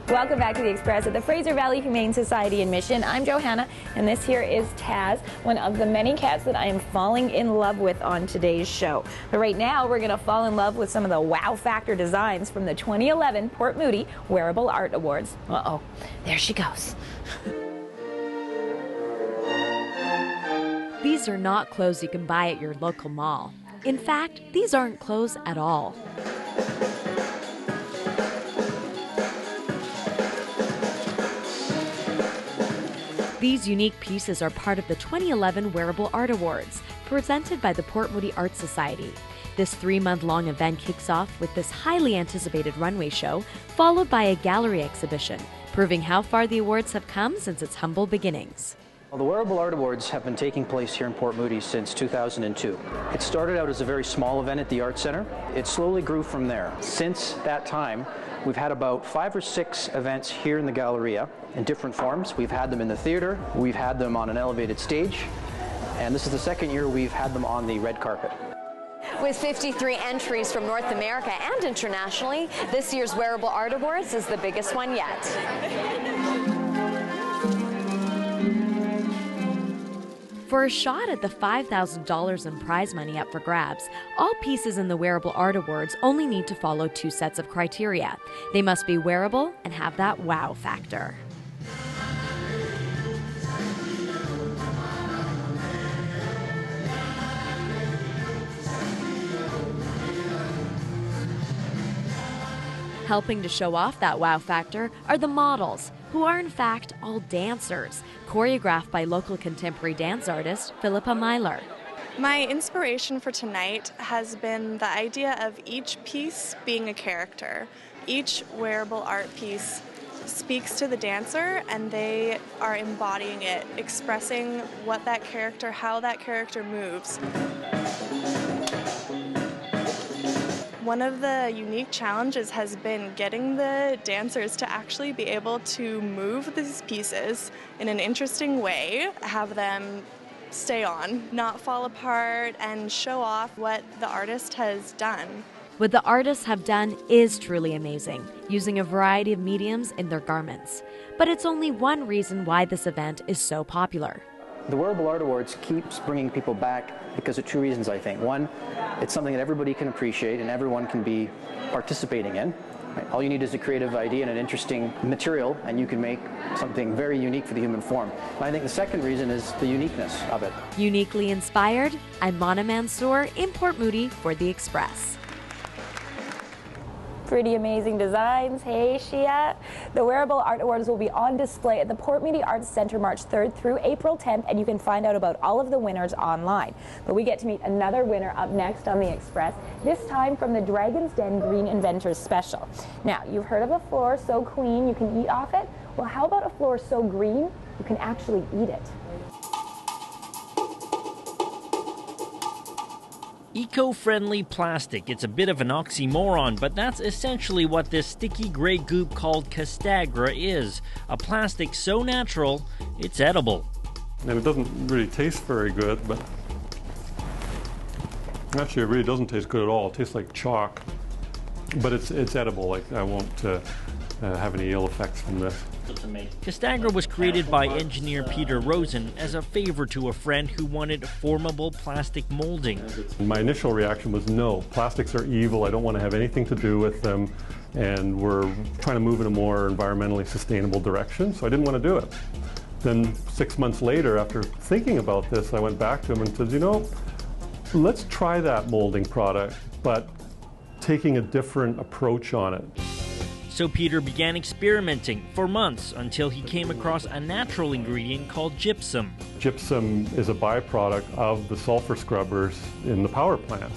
Welcome back to The Express at the Fraser Valley Humane Society in Mission. I'm Johanna, and this here is Taz, one of the many cats that I am falling in love with on today's show. But right now, we're going to fall in love with some of the wow factor designs from the 2011 Port Moody Wearable Art Awards. Uh-oh, there she goes. These are not clothes you can buy at your local mall. In fact, these aren't clothes at all. These unique pieces are part of the 2011 Wearable Art Awards, presented by the Port Moody Art Society. This 3-month-long event kicks off with this highly anticipated runway show, followed by a gallery exhibition, proving how far the awards have come since its humble beginnings. Well, the Wearable Art Awards have been taking place here in Port Moody since 2002. It started out as a very small event at the Art Center. It slowly grew from there. Since that time, we've had about 5 or 6 events here in the Galleria in different forms. We've had them in the theater, we've had them on an elevated stage, and this is the second year we've had them on the red carpet. With 53 entries from North America and internationally, this year's Wearable Art Awards is the biggest one yet. For a shot at the $5,000 in prize money up for grabs, all pieces in the Wearable Art Awards only need to follow 2 sets of criteria. They must be wearable and have that wow factor. Helping to show off that wow factor are the models, who are in fact all dancers, choreographed by local contemporary dance artist Philippa Myler. My inspiration for tonight has been the idea of each piece being a character. Each wearable art piece speaks to the dancer, and they are embodying it, expressing what that character, how that character moves. One of the unique challenges has been getting the dancers to actually be able to move these pieces in an interesting way, have them stay on, not fall apart, and show off what the artist has done. What the artists have done is truly amazing, using a variety of mediums in their garments. But it's only one reason why this event is so popular. The Wearable Art Awards keeps bringing people back because of 2 reasons, I think. One, it's something that everybody can appreciate and everyone can be participating in. Right? All you need is a creative idea and an interesting material, and you can make something very unique for the human form. And I think the second reason is the uniqueness of it. Uniquely inspired, I'm Mansour in Port Moody for The Express. Pretty amazing designs. Hey, Shia. The Wearable Art Awards will be on display at the Port Moody Arts Center March 3rd through April 10th, and you can find out about all of the winners online. But we get to meet another winner up next on The Express, this time from the Dragon's Den Green Inventors Special. Now, you've heard of a floor so clean you can eat off it? Well, how about a floor so green you can actually eat it? Eco-friendly plastic. It's a bit of an oxymoron, but that's essentially what this sticky gray goop called Castagra is. A plastic so natural, it's edible. And it doesn't really taste very good, but actually it really doesn't taste good at all. It tastes like chalk, but it's edible. Like, I won't have any ill effects from this. Castagra was created by engineer Peter Rosen as a favor to a friend who wanted formable plastic molding. My initial reaction was no, plastics are evil, I don't want to have anything to do with them, and we're trying to move in a more environmentally sustainable direction, so I didn't want to do it. Then 6 months later, after thinking about this, I went back to him and said, you know, let's try that molding product, but taking a different approach on it. So Peter began experimenting for months until he came across a natural ingredient called gypsum. Gypsum is a byproduct of the sulfur scrubbers in the power plants.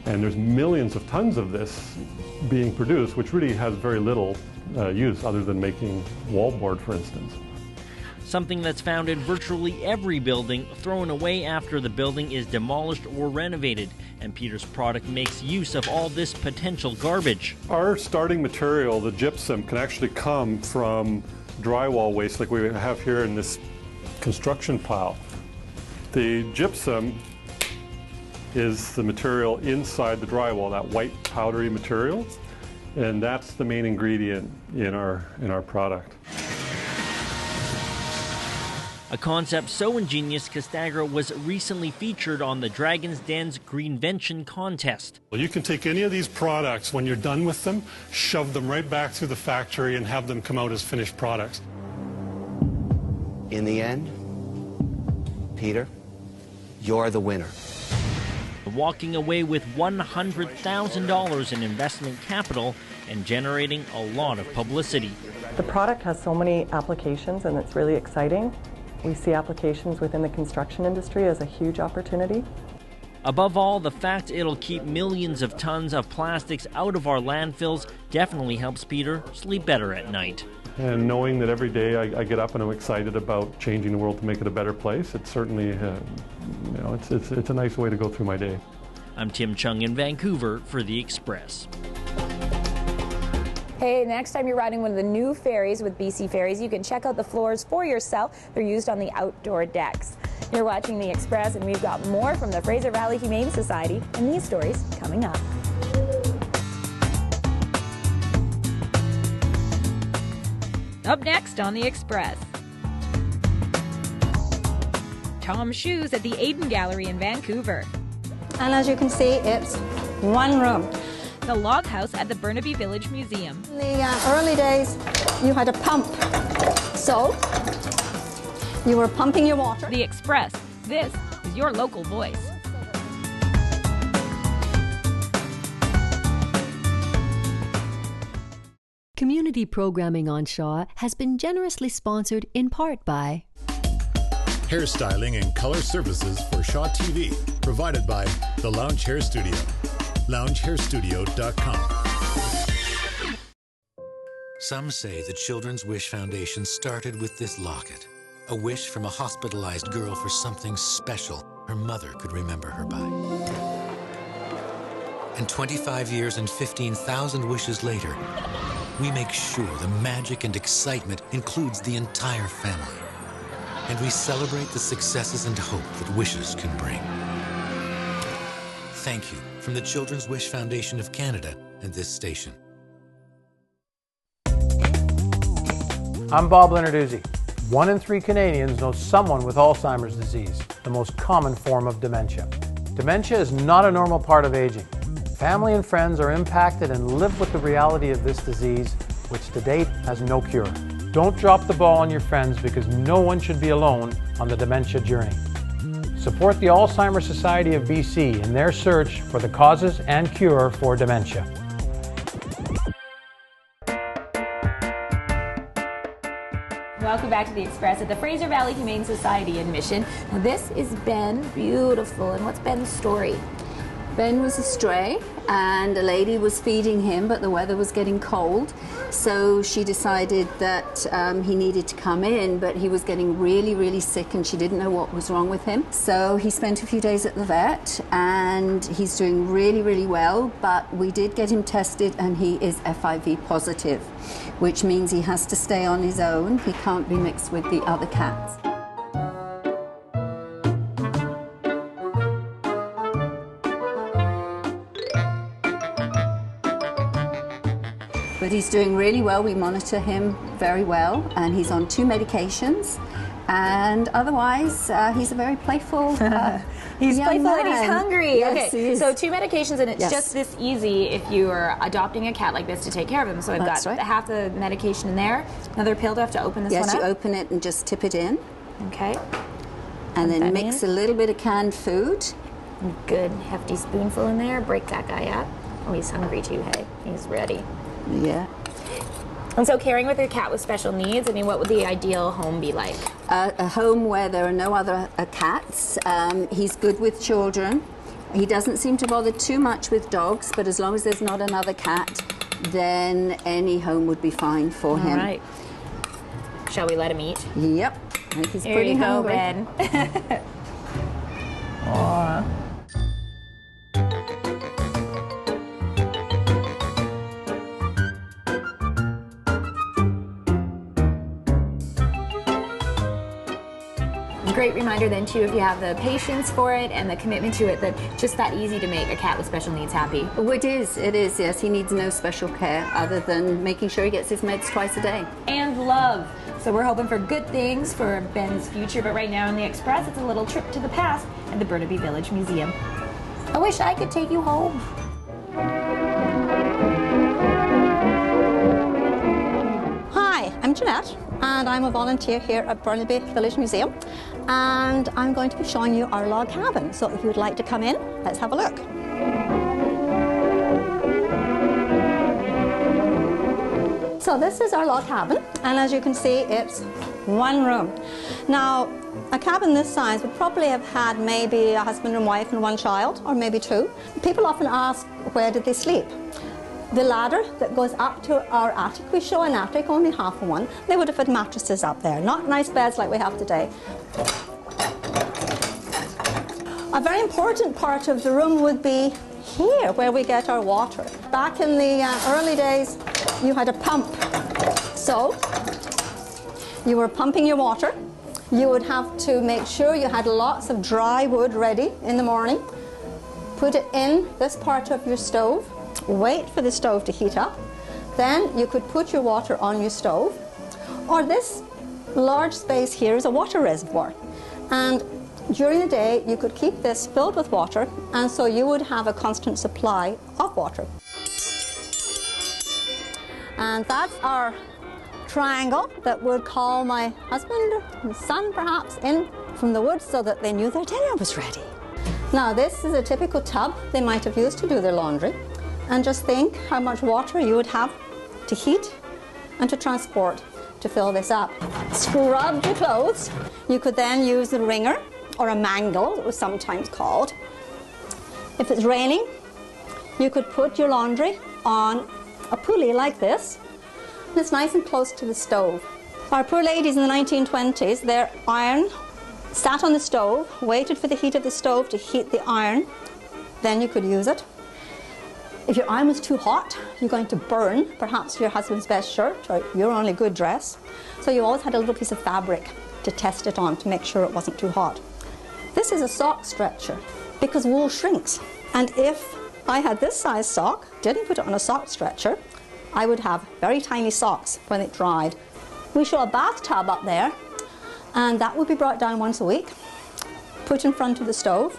And there's millions of tons of this being produced, which really has very little use other than making wallboard, for instance. Something that's found in virtually every building, thrown away after the building is demolished or renovated. And Peter's product makes use of all this potential garbage. Our starting material, the gypsum, can actually come from drywall waste like we have here in this construction pile. The gypsum is the material inside the drywall, that white powdery material. And that's the main ingredient in our product. A concept so ingenious, Castagra was recently featured on the Dragon's Den's Greenvention contest. Well, you can take any of these products, when you're done with them, shove them right back through the factory and have them come out as finished products. In the end, Peter, you're the winner. Walking away with $100,000 in investment capital and generating a lot of publicity. The product has so many applications and it's really exciting. We see applications within the construction industry as a huge opportunity. Above all, the fact it'll keep millions of tons of plastics out of our landfills definitely helps Peter sleep better at night. And knowing that every day I get up and I'm excited about changing the world to make it a better place, it's certainly, it's a nice way to go through my day. I'm Tim Chung in Vancouver for The Express. Hey, next time you're riding one of the new ferries with BC Ferries, you can check out the floors for yourself. They're used on the outdoor decks. You're watching The Express, and we've got more from the Fraser Valley Humane Society and these stories coming up. Up next on The Express. Tom's Shoes at the Aiden Gallery in Vancouver. And as you can see, it's one room. The loghouse at the Burnaby Village Museum. In the early days, you had a pump. So, you were pumping your water. The Express. This is your local voice. Community programming on Shaw has been generously sponsored in part by hairstyling and color services for Shaw TV, provided by the Lounge Hair Studio. LoungeHairStudio.com. Some say the Children's Wish Foundation started with this locket, a wish from a hospitalized girl for something special her mother could remember her by. And 25 years and 15,000 wishes later, we make sure the magic and excitement includes the entire family. And we celebrate the successes and hope that wishes can bring. Thank you from the Children's Wish Foundation of Canada and this station. I'm Bob Lenarduzzi. 1 in 3 Canadians know someone with Alzheimer's disease, the most common form of dementia. Dementia is not a normal part of aging. Family and friends are impacted and live with the reality of this disease, which to date has no cure. Don't drop the ball on your friends because no one should be alone on the dementia journey. Support the Alzheimer's Society of BC in their search for the causes and cure for dementia. Welcome back to The Express at the Fraser Valley Humane Society in Mission. Now this is Ben, beautiful, and what's Ben's story? Ben was a stray and a lady was feeding him, but the weather was getting cold, so she decided that he needed to come in, but he was getting really, really sick and she didn't know what was wrong with him. So he spent a few days at the vet and he's doing really, really well, but we did get him tested and he is FIV positive, which means he has to stay on his own. He can't be mixed with the other cats. But he's doing really well. We monitor him very well, and he's on 2 medications. And otherwise, he's a very playful He's young playful man. and he's hungry. Yes, okay, he is. so 2 medications, and it's Yes. just this easy if you are adopting a cat like this to take care of him. So I've That's got right. half the medication in there. Another pill. Do I have to open this Yes, one up? you open it and just tip it in. Okay. And then that mix in. a little bit of canned food. Good hefty spoonful in there. Break that guy up. Oh, he's hungry too, hey? He's ready. Yeah. And so caring with your cat with special needs, I mean, what would the ideal home be like? A home where there are no other cats. He's good with children. He doesn't seem to bother too much with dogs, but as long as there's not another cat, then any home would be fine for him. All right. Shall we let him eat? Yep. I think he's Here pretty you go, hungry. Ben. Aw. great reminder then too, if you have the patience for it and the commitment to it, that just that easy to make a cat with special needs happy. Oh, it is, yes. He needs no special care other than making sure he gets his meds twice a day. And love. So we're hoping for good things for Ben's future, but right now in the Express, it's a little trip to the past at the Burnaby Village Museum. I wish I could take you home. Hi, I'm Jeanette, and I'm a volunteer here at Burnaby Village Museum, and I'm going to be showing you our log cabin. So if you'd like to come in, let's have a look. So this is our log cabin, and as you can see, it's one room. Now, a cabin this size would probably have had maybe a husband and wife and one child, or maybe two. People often ask, where did they sleep? The ladder that goes up to our attic, we show an attic, only half of one. They would have had mattresses up there, not nice beds like we have today. A very important part of the room would be here, where we get our water. Back in the early days, you had a pump. So, you were pumping your water. You would have to make sure you had lots of dry wood ready in the morning. Put it in this part of your stove. Wait for the stove to heat up. Then you could put your water on your stove. Or this large space here is a water reservoir. And during the day, you could keep this filled with water, and so you would have a constant supply of water. And that's our triangle that would call my husband and son perhaps in from the woods so that they knew their dinner was ready. Now this is a typical tub they might have used to do their laundry, and just think how much water you would have to heat and to transport to fill this up. Scrub your clothes. You could then use the wringer, or a mangle, it was sometimes called. If it's raining, you could put your laundry on a pulley like this, and it's nice and close to the stove. Our poor ladies in the 1920s, their iron sat on the stove, waited for the heat of the stove to heat the iron, then you could use it. If your iron was too hot, you're going to burn perhaps your husband's best shirt or your only good dress. So you always had a little piece of fabric to test it on to make sure it wasn't too hot. This is a sock stretcher because wool shrinks. And if I had this size sock, didn't put it on a sock stretcher, I would have very tiny socks when it dried. We show a bathtub up there, and that would be brought down once a week, put in front of the stove,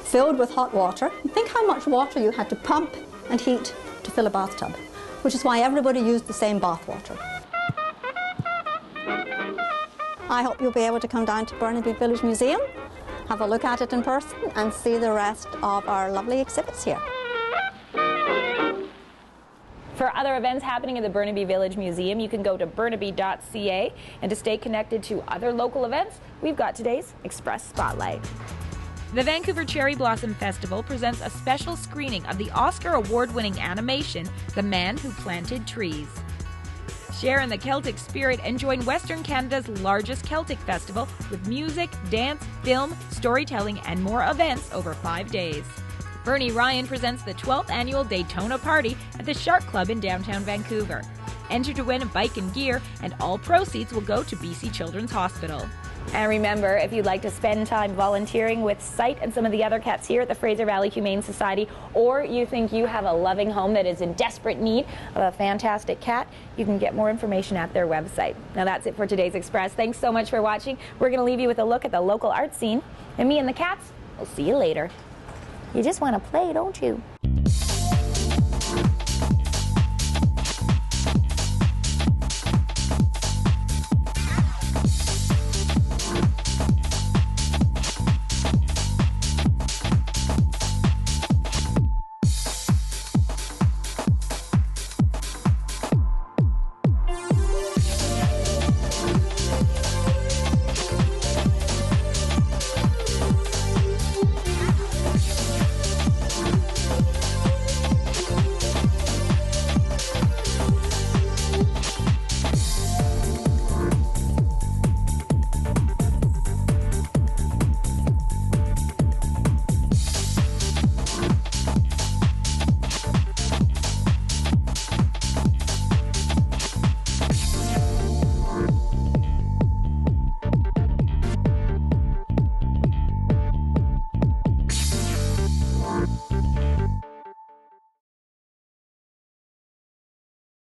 filled with hot water. And think how much water you had to pump and heat to fill a bathtub, which is why everybody used the same bath water. I hope you'll be able to come down to Burnaby Village Museum, have a look at it in person, and see the rest of our lovely exhibits here. For other events happening at the Burnaby Village Museum, you can go to burnaby.ca, and to stay connected to other local events, we've got today's Express Spotlight. The Vancouver Cherry Blossom Festival presents a special screening of the Oscar award-winning animation, The Man Who Planted Trees. Share in the Celtic spirit and join Western Canada's largest Celtic festival with music, dance, film, storytelling, and more events over 5 days. Bernie Ryan presents the 12th annual Daytona Party at the Shark Club in downtown Vancouver. Enter to win a bike and gear, and all proceeds will go to BC Children's Hospital. And remember, if you'd like to spend time volunteering with Sight and some of the other cats here at the Fraser Valley Humane Society, or you think you have a loving home that is in desperate need of a fantastic cat, you can get more information at their website. Now that's it for today's Express. Thanks so much for watching. We're going to leave you with a look at the local art scene, and me and the cats, we'll see you later. You just want to play, don't you?